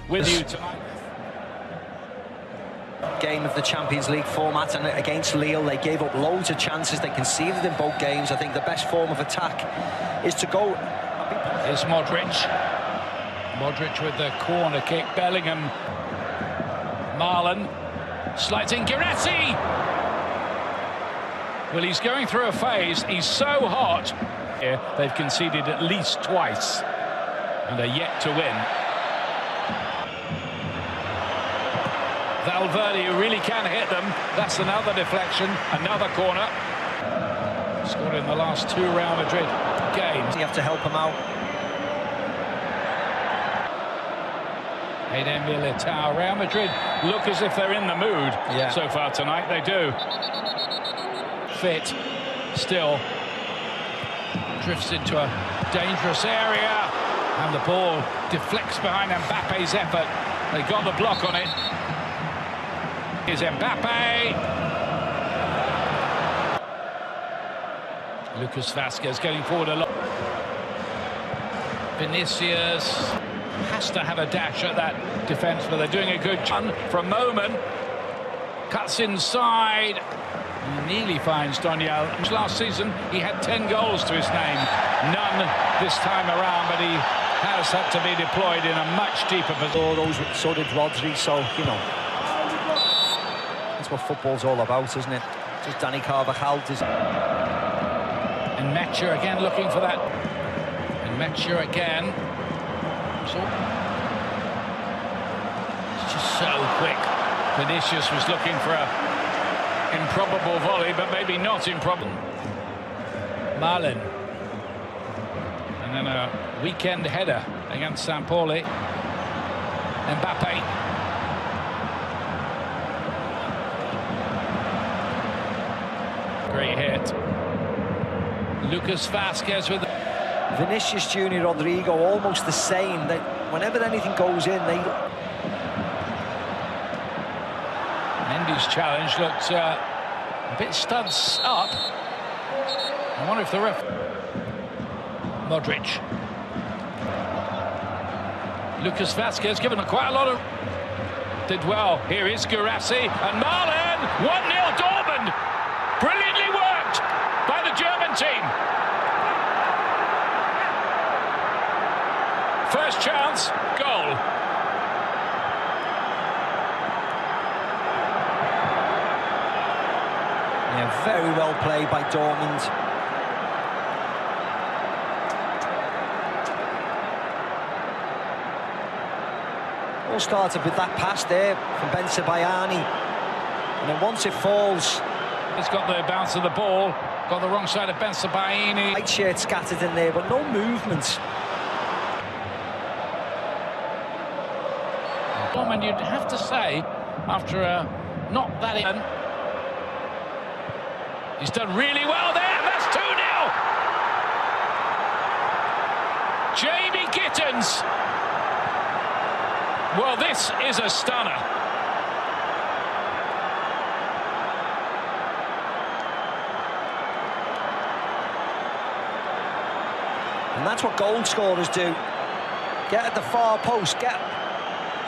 with you tonight. Game of the Champions League format, and against Lille they gave up loads of chances. They conceded in both games. I think the best form of attack is to go. Here's Modric. Modric with the corner kick. Bellingham. Marlon. Slides in. Guirassy! Well, he's going through a phase. He's so hot. Here, they've conceded at least twice and are yet to win. Valverde really can hit them. That's another deflection, another corner. Scored in the last two Real Madrid games. You have to help him out. Eden Militao. Real Madrid look as if they're in the mood so far tonight. They do. Fit, still drifts into a dangerous area, and the ball deflects behind Mbappe's effort. They got the block on it. Is Mbappe. Lucas Vazquez getting forward a lot. Vinicius has to have a dash at that defence, but they're doing a good job. For a moment, cuts inside. He nearly finds Doniel. Last season, he had 10 goals to his name. None this time around, but he has had to be deployed in a much deeper position. So did Rodri, so, you know. That's what football's all about, isn't it? Just Danny Carvajal. And Metcher again looking for that. And Metcher again. So it's just so quick. Vinicius was looking for a improbable volley, but maybe not improbable. Marlon. And then a weekend header against Sampoli. Mbappe. Great hit. Lucas Vazquez with Vinicius Junior, Rodrigo, almost the same. They, whenever anything goes in, they... Mendy's challenge looked a bit studs up. I wonder if the ref... Modric. Lucas Vazquez given quite a lot of... Did well. Here is Guirassy and Marlon. 1-0 Dortmund. Brilliantly worked by the German team. First chance, goal. Yeah, very well played by Dortmund. All started with that pass there from Ben Sebaini. And then once it falls... It's got the bounce of the ball, got the wrong side of Ben Sebaini. White shirt scattered in there, but no movement. And you'd have to say, after not that in, he's done really well there, and that's 2-0. Jamie Gittens. Well, this is a stunner. And that's what goal scorers do. Get at the far post, get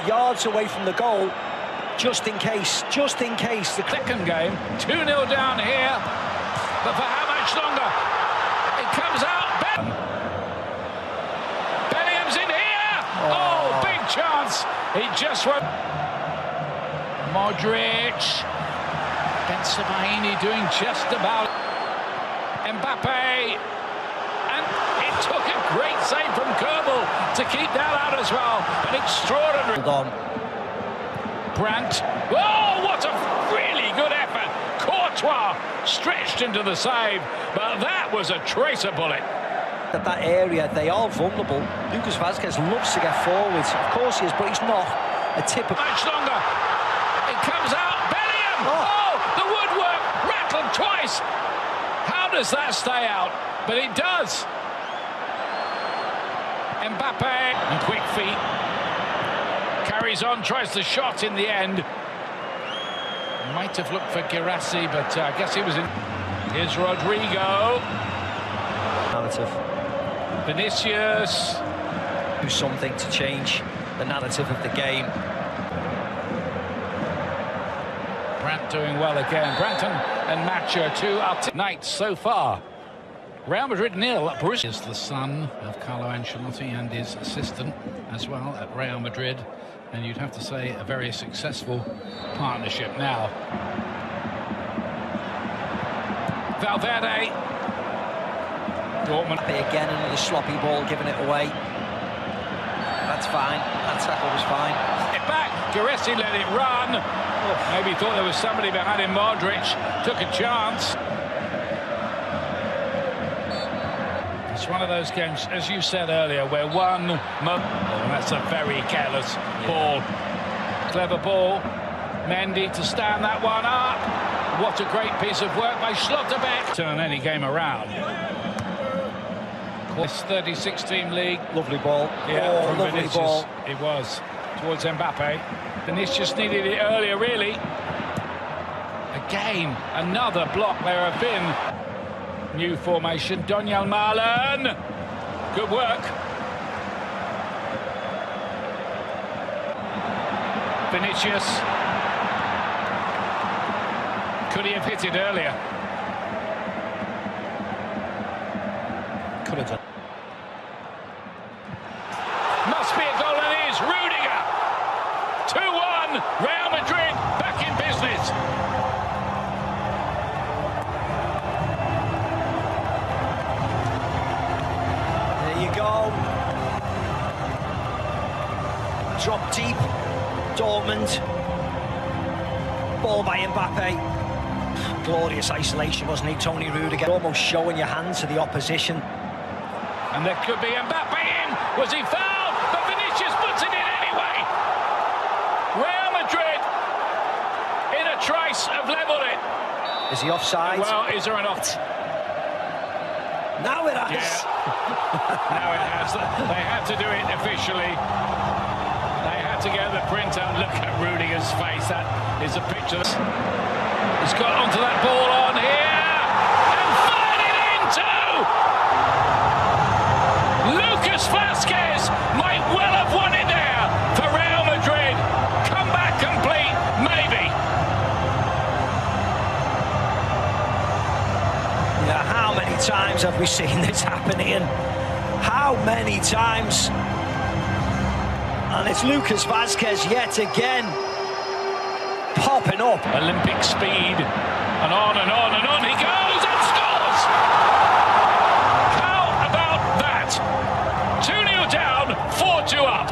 yards away from the goal, just in case, just in case. The second game, 2-0 down here, but for how much longer? It comes out. Bellingham's in here. Oh, big chance. He just went. Modric. Ben Sebaini doing just about. Mbappe. And it took a great save from Kerbal to keep that out as well. An extraordinary. Hold on. Brandt. Oh, what a really good effort. Courtois stretched into the save, but that was a tracer bullet. At that area, they are vulnerable. Lucas Vazquez loves to get forwards. Of course he is, but he's not a typical... Much longer. It comes out. Bellingham. Oh, the woodwork rattled twice. How does that stay out? But it does. Mbappe. And quick feet. Carries on, tries the shot in the end. Might have looked for Guirassy, but I guess he was in. Here's Rodrigo. Narrative. Vinicius. Do something to change the narrative of the game. Brandt doing well again. Branton and Macho, two up nights so far. Real Madrid 0. Borussia is the son of Carlo Ancelotti and his assistant as well at Real Madrid. And you'd have to say a very successful partnership now. Valverde. Dortmund. Again, another sloppy ball, giving it away. That's fine. That tackle was fine. It back. Guaressi let it run. Maybe thought there was somebody behind him. Modric took a chance. It's one of those games, as you said earlier, where that's a very careless ball. Clever ball. Mendy to stand that one up. What a great piece of work by Schlotterbeck. Turn any game around. This 36-team league. Lovely ball. Yeah, from lovely Vinicius. ball. It was towards Mbappe. Vinicius needed it earlier, really. Again, another block. There have been new formation. Donyell Malen. Good work. Vinicius. Could he have hit it earlier? Could have done. Must be a goal, and it is. Rudiger. 2-1. Real Madrid back in business. There you go. Drop deep. Dortmund. Ball by Mbappe. Glorious isolation, wasn't he, Tony Rudiger? Almost showing your hand to the opposition. And there could be Mbappe in. Was he fouled? But Vinicius puts it in anyway. Real Madrid in a trice have levelled it. Is he offside? Well, is there an off? Now it has. Yeah. Now it has. They had to do it officially. They had to get the printer. Look at Rudiger's face. That is a picture. He's got onto that ball on here and fired it in too. Lucas Vazquez might well have won it there for Real Madrid. Comeback complete, maybe. Yeah, how many times have we seen this happening? How many times? And it's Lucas Vazquez yet again. Popping up. Olympic speed, and on and on and on he goes and scores! How about that? 2-0 down, 4-2 up.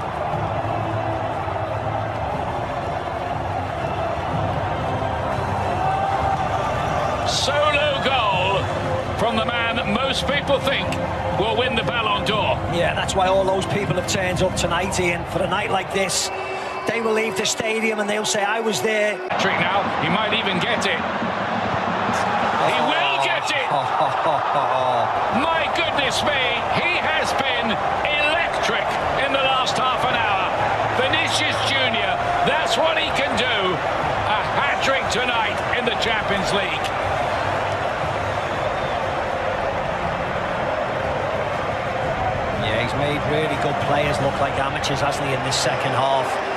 Solo goal from the man most people think will win the Ballon d'Or. Yeah, that's why all those people have turned up tonight, Ian, for a night like this. They will leave the stadium and they'll say, I was there. Trick now, he might even get it. He will get it! My goodness me, he has been electric in the last half an hour. Vinicius Jr., that's what he can do. A hat-trick tonight in the Champions League. Yeah, he's made really good players look like amateurs, hasn't he, in this second half.